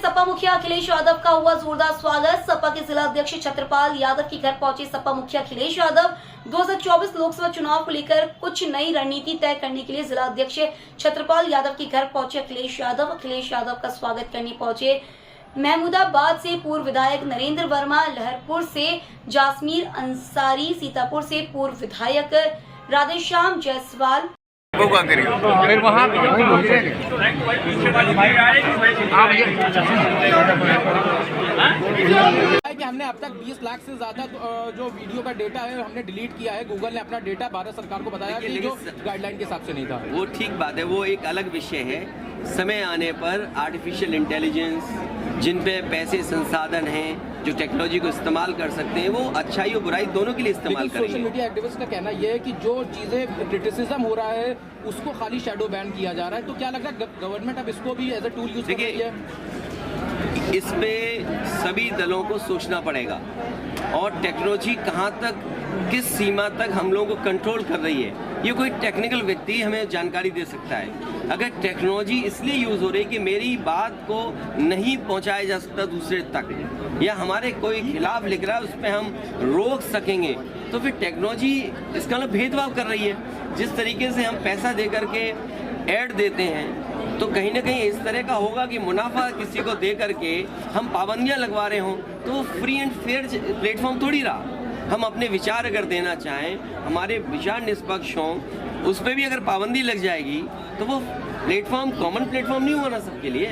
सपा मुखिया अखिलेश यादव का हुआ जोरदार स्वागत। सपा के जिला अध्यक्ष छत्रपाल यादव के घर पहुंचे सपा मुखिया अखिलेश यादव। 2024 लोकसभा चुनाव को लेकर कुछ नई रणनीति तय करने के लिए जिला अध्यक्ष छत्रपाल यादव के घर पहुंचे अखिलेश यादव का स्वागत करने पहुंचे महमूदाबाद से पूर्व विधायक नरेंद्र वर्मा, लहरपुर से जासमीर अंसारी, सीतापुर से पूर्व विधायक राधेश्याम जायसवाल। फिर वहाँ कि हमने अब तक 20 लाख से ज्यादा जो वीडियो का डेटा है हमने डिलीट किया है। गूगल ने अपना डेटा भारत सरकार को बताया कि जो गाइडलाइन के हिसाब से नहीं था। वो ठीक बात है, वो एक अलग विषय है। समय आने पर आर्टिफिशियल इंटेलिजेंस, जिन पे पैसे संसाधन हैं, जो टेक्नोलॉजी को इस्तेमाल कर सकते हैं, वो अच्छाई और बुराई दोनों के लिए इस्तेमाल करेंगे। सोशल मीडिया एक्टिविस्ट का कहना यह है कि जो चीजें क्रिटिसिज्म हो रहा है उसको खाली शैडो बैन किया जा रहा है। तो क्या लगता है गवर्नमेंट अब इसको भी एज ए टूल यूज कर रही है? इस पे सभी दलों को सोचना पड़ेगा और टेक्नोलॉजी कहाँ तक, किस सीमा तक हम लोगों को कंट्रोल कर रही है, ये कोई टेक्निकल व्यक्ति हमें जानकारी दे सकता है। अगर टेक्नोलॉजी इसलिए यूज हो रही है कि मेरी बात को नहीं पहुंचाया जा सकता दूसरे तक, या हमारे कोई खिलाफ लिख रहा है उस पर हम रोक सकेंगे, तो फिर टेक्नोलॉजी इसका मतलब भेदभाव कर रही है। जिस तरीके से हम पैसा दे करके ऐड देते हैं, तो कहीं ना कहीं इस तरह का होगा कि मुनाफा किसी को दे करके हम पाबंदियां लगवा रहे हों, तो फ्री एंड फेयर प्लेटफॉर्म थोड़ी रहा। हम अपने विचार अगर देना चाहें, हमारे विचार निष्पक्ष हों, उस पर भी अगर पाबंदी लग जाएगी तो वो प्लेटफॉर्म कॉमन प्लेटफॉर्म नहीं होना सबके लिए।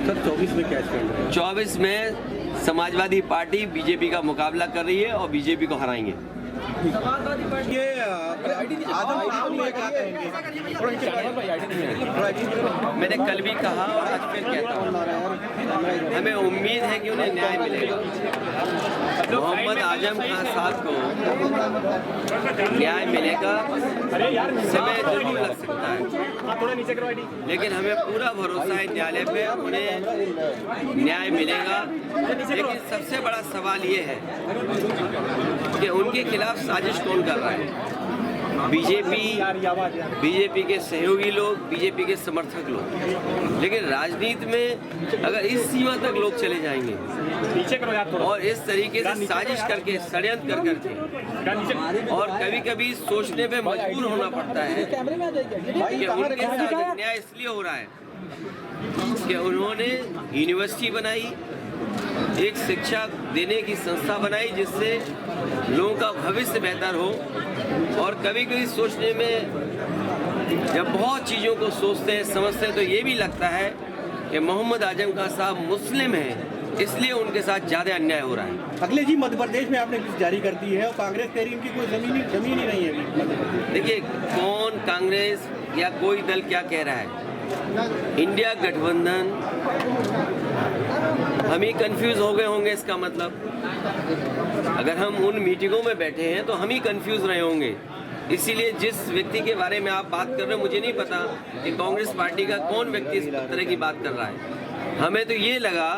सर 24 में क्या स्टैंड है? 24 में समाजवादी पार्टी बीजेपी का मुकाबला कर रही है और बीजेपी को हराएंगे। ये मैंने कल भी कहा और आज फिर कहता हूँ, हमें उम्मीद है कि उन्हें न्याय मिलेगा। मोहम्मद आजम खान साहब को न्याय मिलेगा, समय जरूर लग सकता है, लेकिन हमें पूरा भरोसा है न्यायालय पे, उन्हें न्याय मिलेगा। लेकिन सबसे बड़ा सवाल ये है कि उनके खिलाफ साजिश कौन कर रहा है? बीजेपी के सहयोगी लोग, बीजेपी के समर्थक लोग। लेकिन राजनीति में अगर इस सीमा तक लोग चले जाएंगे और इस तरीके से साजिश करके, षड्यंत्र कर करके, और कभी कभी सोचने पे मजबूर होना पड़ता है कि उनके साथ अन्याय इसलिए हो रहा है कि उन्होंने यूनिवर्सिटी बनाई, एक शिक्षा देने की संस्था बनाई जिससे लोगों का भविष्य बेहतर हो। और कभी कभी सोचने में जब बहुत चीज़ों को सोचते हैं, समझते हैं, तो ये भी लगता है कि मोहम्मद आजम खान साहब मुस्लिम हैं, इसलिए उनके साथ ज़्यादा अन्याय हो रहा है। अखिलेश जी, मध्य प्रदेश में आपने लिस्ट जारी कर दी है और कांग्रेस कह रही है कि कोई जमीन ही नहीं है। देखिए, कौन कांग्रेस या कोई दल क्या कह रहा है, इंडिया गठबंधन, हम ही कंफ्यूज हो गए होंगे। इसका मतलब अगर हम उन मीटिंगों में बैठे हैं तो हम ही कंफ्यूज रहे होंगे। इसीलिए जिस व्यक्ति के बारे में आप बात कर रहे हो, मुझे नहीं पता कि कांग्रेस पार्टी का कौन व्यक्ति इस तरह की बात कर रहा है। हमें तो ये लगा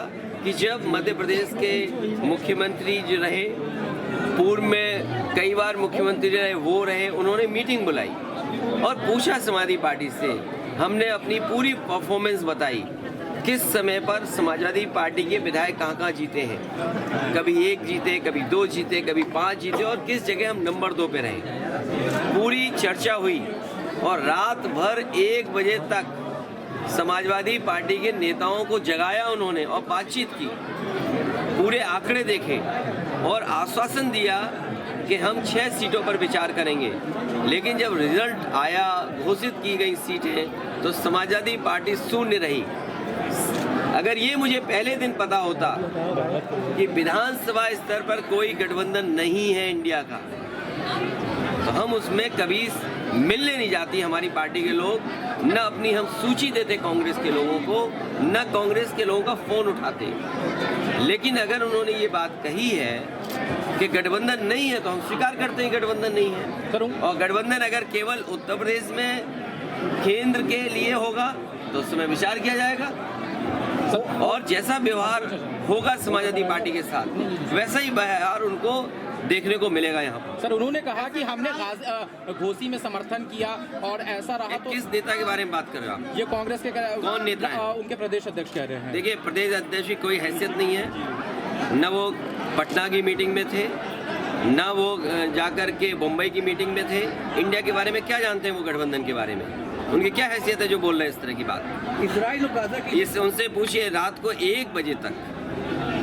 कि जब मध्य प्रदेश के मुख्यमंत्री जो रहे, पूर्व में कई बार मुख्यमंत्री रहे, वो रहे, उन्होंने मीटिंग बुलाई और पूछा समाजवादी पार्टी से, हमने अपनी पूरी परफॉर्मेंस बताई, किस समय पर समाजवादी पार्टी के विधायक कहाँ कहाँ जीते हैं, कभी 1 जीते, कभी 2 जीते, कभी 5 जीते, और किस जगह हम नंबर 2 पे रहे। पूरी चर्चा हुई और रात भर 1 बजे तक समाजवादी पार्टी के नेताओं को जगाया उन्होंने और बातचीत की, पूरे आंकड़े देखे और आश्वासन दिया कि हम 6 सीटों पर विचार करेंगे। लेकिन जब रिजल्ट आया, घोषित की गई सीटें, तो समाजवादी पार्टी शून्य रही। अगर ये मुझे पहले दिन पता होता कि विधानसभा स्तर पर कोई गठबंधन नहीं है इंडिया का, तो हम उसमें कभी मिलने नहीं जाती हमारी पार्टी के लोग, न अपनी हम सूची देते कांग्रेस के लोगों को, न कांग्रेस के लोगों का फोन उठाते। लेकिन अगर उन्होंने ये बात कही है कि गठबंधन नहीं है, तो हम स्वीकार करते हैं गठबंधन नहीं है। और गठबंधन अगर केवल उत्तर प्रदेश में केंद्र के लिए होगा तो उस समय विचार किया जाएगा, और जैसा व्यवहार होगा समाजवादी पार्टी के साथ, वैसा ही व्यवहार उनको देखने को मिलेगा यहाँ पर। सर उन्होंने कहा कि हमने घोसी में समर्थन किया और ऐसा रहा तो किस नेता के बारे में बात कर रहे हो आप? ये कांग्रेस के कौन नेता है? उनके प्रदेश अध्यक्ष कह रहे हैं। देखिए, प्रदेश अध्यक्ष की कोई हैसियत नहीं है, न वो पटना की मीटिंग में थे, न वो जाकर के मुंबई की मीटिंग में थे। इंडिया के बारे में क्या जानते हैं वो, गठबंधन के बारे में उनकी क्या हैसियत है जो बोल रहे हैं इस तरह की बात? इसराइल और गाजा की इस उनसे पूछिए रात को 1 बजे तक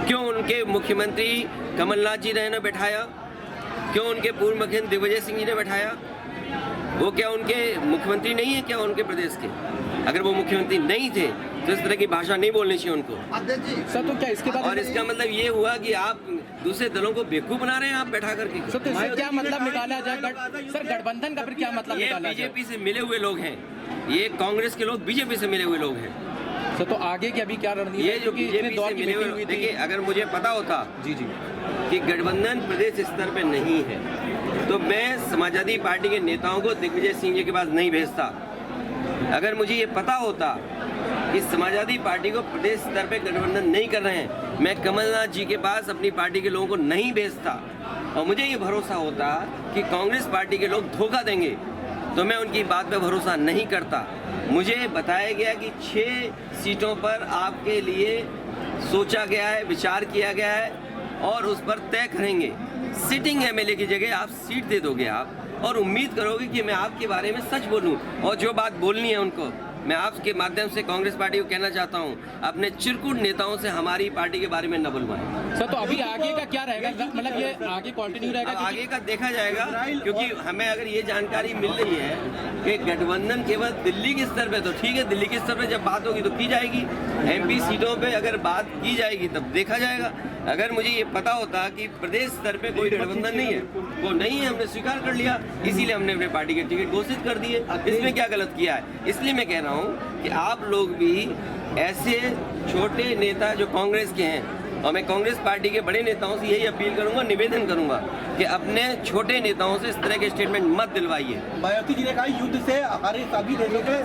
क्यों उनके मुख्यमंत्री कमलनाथ जी ने बैठाया, क्यों उनके पूर्व मुख्यमंत्री दिग्विजय सिंह जी ने बैठाया? वो क्या उनके मुख्यमंत्री नहीं है क्या उनके प्रदेश के? अगर वो मुख्यमंत्री नहीं थे तो इस तरह की भाषा नहीं बोलनी चाहिए उनको। सर तो क्या इसके बाद और इसका मतलब ये हुआ कि आप दूसरे दलों को बेवकूफ बना रहे हैं आप बैठा करके। सर तो इससे क्या मतलब निकाला जाए? सर गठबंधन का फिर क्या मतलब ये निकाला जाए? बीजेपी से मिले हुए लोग हैं, ये कांग्रेस के लोग बीजेपी से मिले हुए लोग हैं। सर तो आगे की अभी क्या रणनीति? ये जो बीजेपी से मिले हुए, देखिए अगर मुझे पता होता जी कि गठबंधन प्रदेश स्तर पे नहीं है तो मैं समाजवादी पार्टी के नेताओं को दिग्विजय सिंह जी के पास नहीं भेजता। अगर मुझे ये पता होता कि समाजवादी पार्टी को प्रदेश स्तर पे गठबंधन नहीं कर रहे हैं, मैं कमलनाथ जी के पास अपनी पार्टी के लोगों को नहीं भेजता। और मुझे ये भरोसा होता कि कांग्रेस पार्टी के लोग धोखा देंगे तो मैं उनकी बात पे भरोसा नहीं करता। मुझे बताया गया कि 6 सीटों पर आपके लिए सोचा गया है, विचार किया गया है और उस पर तय करेंगे। सिटिंग एमएलए की जगह आप सीट दे दोगे आप और उम्मीद करोगे कि मैं आपके बारे में सच बोलूं। और जो बात बोलनी है उनको मैं आपके माध्यम से कांग्रेस पार्टी को कहना चाहता हूं, अपने चिरकुट नेताओं से हमारी पार्टी के बारे में न बुलवाएं। सर तो अभी आगे का क्या रहेगा? मतलब ये आगे कंटिन्यू रहेगा? अब आगे का देखा जाएगा, क्योंकि हमें अगर ये जानकारी मिल रही है कि गठबंधन केवल दिल्ली के स्तर पे, तो ठीक है, दिल्ली के स्तर पे जब बात होगी तो की जाएगी। एमपी सीटों पे अगर बात की जाएगी तब देखा जाएगा। अगर मुझे ये पता होता कि प्रदेश स्तर पे कोई गठबंधन नहीं है, वो नहीं है, हमने स्वीकार कर लिया, इसीलिए हमने अपने पार्टी के टिकट घोषित कर दिए। इसमें क्या गलत किया है? इसलिए मैं कह रहा हूँ कि आप लोग भी ऐसे छोटे नेता जो कांग्रेस के हैं, और मैं कांग्रेस पार्टी के बड़े नेताओं से यही अपील करूंगा, निवेदन करूंगा कि अपने छोटे नेताओं से इस तरह के स्टेटमेंट मत दिलवाइए। मायावती जी ने कहा युद्ध से हमारे सभी देशों के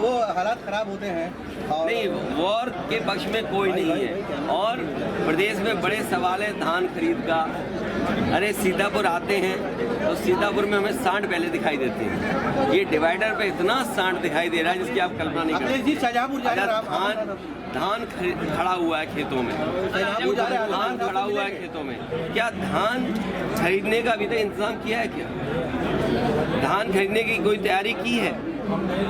वो हालात खराब होते हैं। नहीं, वॉर के पक्ष में कोई नहीं है। और प्रदेश में बड़े सवाल है धान खरीद का। अरे सीतापुर आते हैं तो सीतापुर में हमें सांड पहले दिखाई देते हैं, ये डिवाइडर पे इतना सांड दिखाई दे रहा है जिसकी आप कल्पना नहीं कर सकते। शाहजहांपुर धान खड़ा हुआ है खेतों में, धान खड़ा हुआ है खेतों में, क्या धान खरीदने का अभी तक इंतजाम किया है? क्या धान खरीदने की कोई तैयारी की है?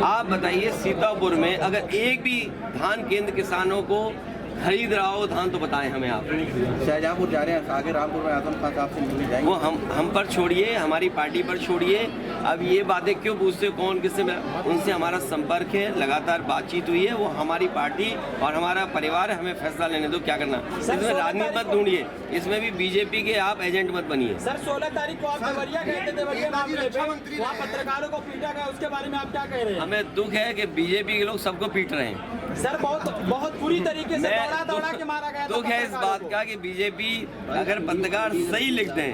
आप बताइए, सीतापुर में अगर एक भी धान केंद्र किसानों को खरीद रहा हो धान तो बताएं हमें आप। शाहजहांपुर जा रहे हैं, आगे रामपुर में आजम खान साहब से मिलने जाएंगे। वो हम पर छोड़िए, हमारी पार्टी पर छोड़िए। अब ये बातें क्यों पूछते हो कौन किससे मिला? उनसे हमारा संपर्क है, लगातार बातचीत हुई है। वो हमारी पार्टी और हमारा परिवार है, हमें फैसला लेने दो क्या करना। इसमें राजनीति मत ढूंढिए, इसमें भी बीजेपी के आप एजेंट मत बनिए। सर 16 तारीख को आप देवरिया गए थे, देवरिया मामले पे वहाँ पत्रकारों को पीटा गया, उसके बारे में आप क्या कह रहे हैं? हमें दुख है कि बीजेपी के लोग सबको पीट रहे हैं। सर बहुत बुरी तरीके से दौड़ा के मारा गया। दुख है इस बात का कि बीजेपी अगर पत्रकार सही लिख दें,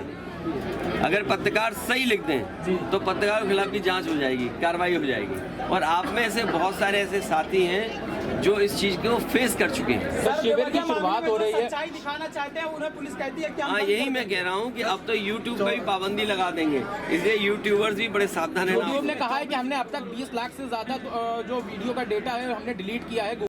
अगर पत्रकार सही लिख दें तो पत्रकारों के खिलाफ भी जांच हो जाएगी, कार्रवाई हो जाएगी। और आप में ऐसे बहुत सारे ऐसे साथी हैं जो इस चीज को फेस कर चुके हैं। सर शिविर की शुरुआत हो रही है, सच्चाई दिखाना चाहते हैं, उन्हें पुलिस कहती है कि हाँ, यही मैं कह रहा हूँ कि अब तो यूट्यूब पर भी पाबंदी लगा देंगे, इसलिए यूट्यूबर्स भी बड़े सावधान यूट्यूब रहना। ने कहा है कि हमने अब तक 20 लाख से ज्यादा जो वीडियो का डेटा है हमने डिलीट किया है।